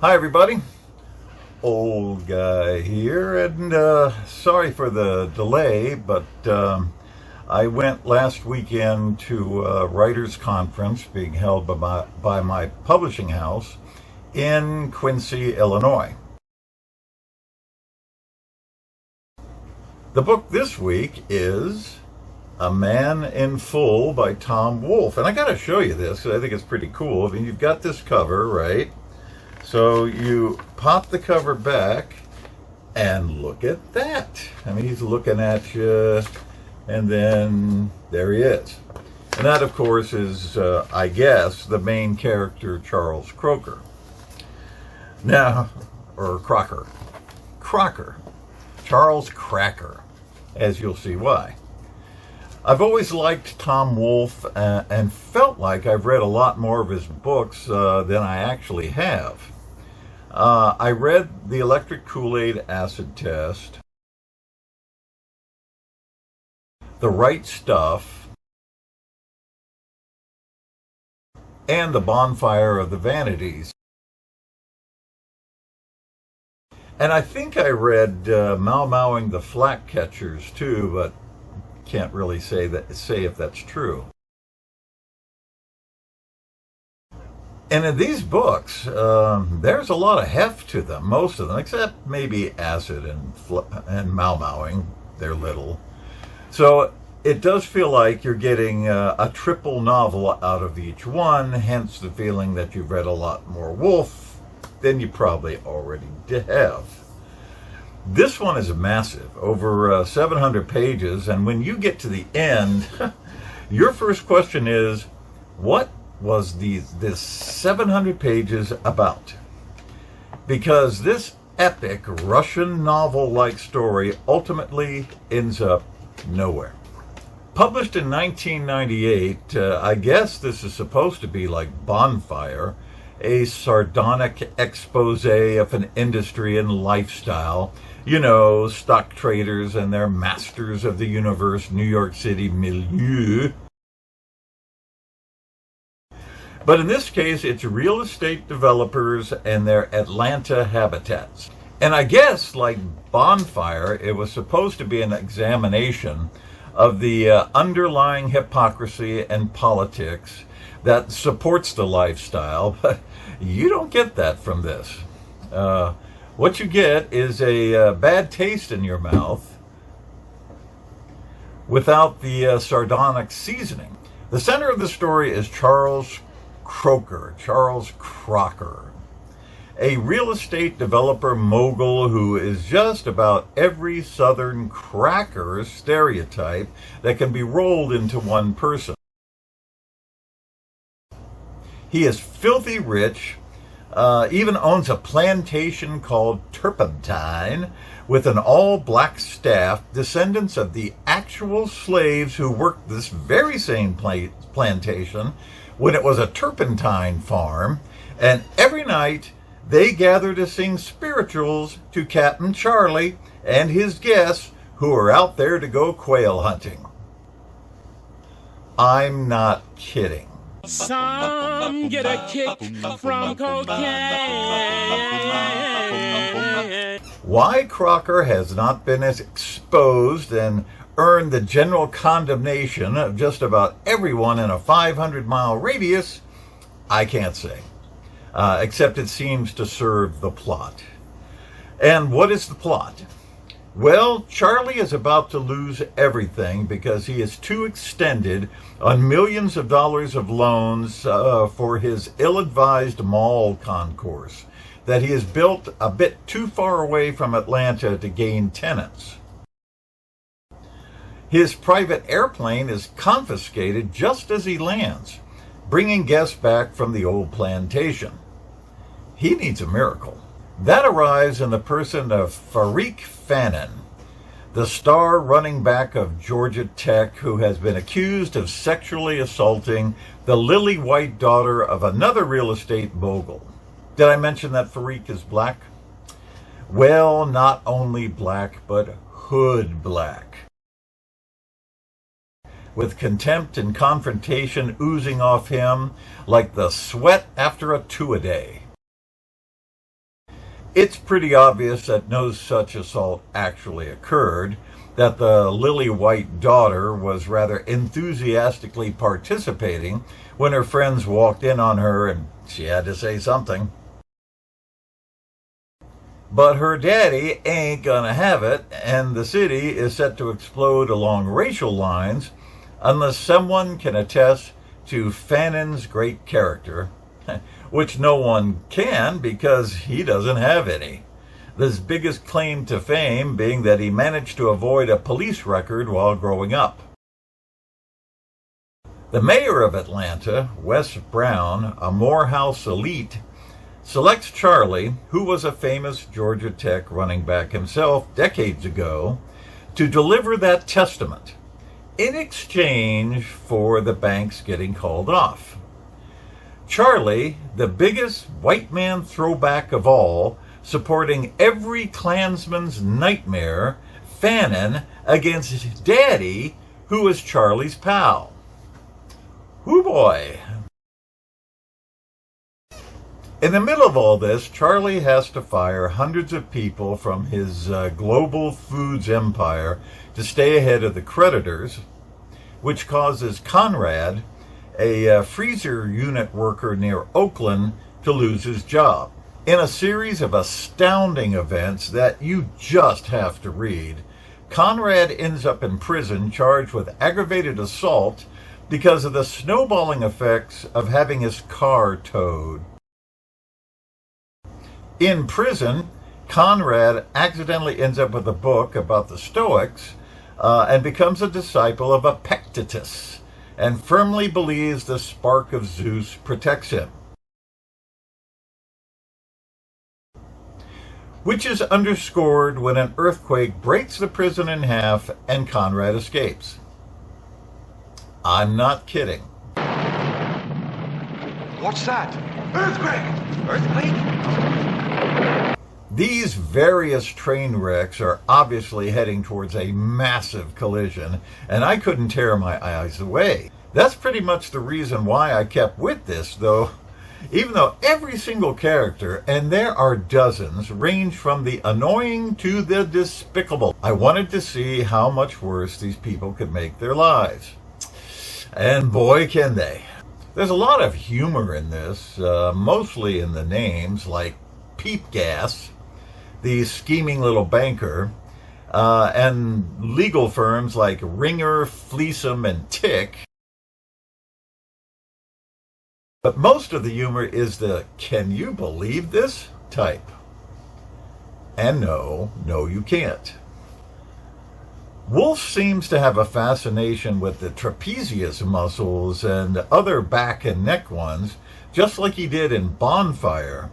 Hi, everybody. Old guy here, and sorry for the delay, but I went last weekend to a writers' conference being held by my publishing house in Quincy, Illinois. The book this week is A Man in Full by Tom Wolfe, and I got to show you this because I think it's pretty cool. I mean, you've got this cover, right? So you pop the cover back and look at that. I mean, he's looking at you, and then there he is. And that, of course, is, I guess, the main character, Charles Croker. Now, or Crocker. Crocker. Charles Cracker, as you'll see why. I've always liked Tom Wolfe and felt like I've read a lot more of his books than I actually have. I read The Electric Kool-Aid Acid Test, The Right Stuff, and The Bonfire of the Vanities. And I think I read Mau Mauing the Flatcatchers too, but can't really say if that's true. And in these books, there's a lot of heft to them, most of them, except maybe Acid and Mau Mauing. They're little. So it does feel like you're getting a triple novel out of each one, hence the feeling that you've read a lot more Wolfe than you probably already have. This one is massive, over 700 pages, and when you get to the end, your first question is, what was this 700 pages about? Because this epic Russian novel-like story ultimately ends up nowhere. Published in 1998, I guess this is supposed to be like Bonfire, a sardonic expose of an industry and lifestyle. You know, stock traders and their masters of the universe, New York City milieu. But in this case, it's real estate developers and their Atlanta habitats. And I guess, like Bonfire, it was supposed to be an examination of the underlying hypocrisy and politics that supports the lifestyle, but you don't get that from this. What you get is a bad taste in your mouth without the sardonic seasoning. The center of the story is Charles Croker, a real estate developer mogul who is just about every Southern cracker stereotype that can be rolled into one person. He is filthy rich, even owns a plantation called Turpentine with an all-black staff, descendants of the actual slaves who worked this very same plantation when it was a turpentine farm, and every night they gather to sing spirituals to Captain Charlie and his guests who are out there to go quail hunting. I'm not kidding. Some get a kick from cocaine. Why Crocker has not been as exposed and earned the general condemnation of just about everyone in a 500-mile radius, I can't say. Except it seems to serve the plot. And what is the plot? Well, Charlie is about to lose everything because he is too extended on millions of dollars of loans for his ill-advised mall concourse that he has built a bit too far away from Atlanta to gain tenants. His private airplane is confiscated just as he lands, bringing guests back from the old plantation. He needs a miracle. That arrives in the person of Farik Fannin, the star running back of Georgia Tech who has been accused of sexually assaulting the lily-white daughter of another real estate mogul. Did I mention that Farik is black? Well, not only black, but hood black. With contempt and confrontation oozing off him like the sweat after a two-a-day. It's pretty obvious that no such assault actually occurred, that the lily white daughter was rather enthusiastically participating when her friends walked in on her and she had to say something. But her daddy ain't gonna have it, and the city is set to explode along racial lines unless someone can attest to Fannin's great character, which no one can because he doesn't have any. His biggest claim to fame being that he managed to avoid a police record while growing up. The mayor of Atlanta, Wes Brown, a Morehouse elite, selects Charlie, who was a famous Georgia Tech running back himself decades ago, to deliver that testament in exchange for the banks getting called off. Charlie, the biggest white man throwback of all, supporting every Klansman's nightmare, Fannin, against Daddy, who was Charlie's pal. Hoo boy. In the middle of all this, Charlie has to fire hundreds of people from his global foods empire to stay ahead of the creditors, which causes Conrad, a freezer unit worker near Oakland, to lose his job. In a series of astounding events that you just have to read, Conrad ends up in prison charged with aggravated assault because of the snowballing effects of having his car towed. In prison, Conrad accidentally ends up with a book about the Stoics and becomes a disciple of Epictetus and firmly believes the spark of Zeus protects him, which is underscored when an earthquake breaks the prison in half and Conrad escapes. I'm not kidding. What's that? Earthquake! Earthquake? These various train wrecks are obviously heading towards a massive collision, and I couldn't tear my eyes away. That's pretty much the reason why I kept with this, though. Even though every single character, and there are dozens, range from the annoying to the despicable, I wanted to see how much worse these people could make their lives. And boy, can they. There's a lot of humor in this, mostly in the names, like Peep Gas, the scheming little banker, and legal firms like Ringer, Fleesom, and Tick. But most of the humor is the "can you believe this" type. And no, you can't. Wolf seems to have a fascination with the trapezius muscles and other back and neck ones, just like he did in Bonfire.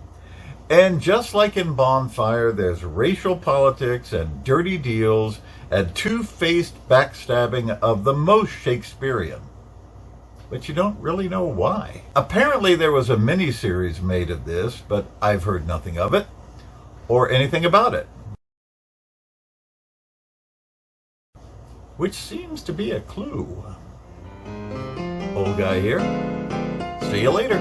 And just like in Bonfire, there's racial politics and dirty deals and two-faced backstabbing of the most Shakespearean. But you don't really know why. Apparently there was a miniseries made of this, but I've heard nothing of it or anything about it. Which seems to be a clue. Old guy here. See you later.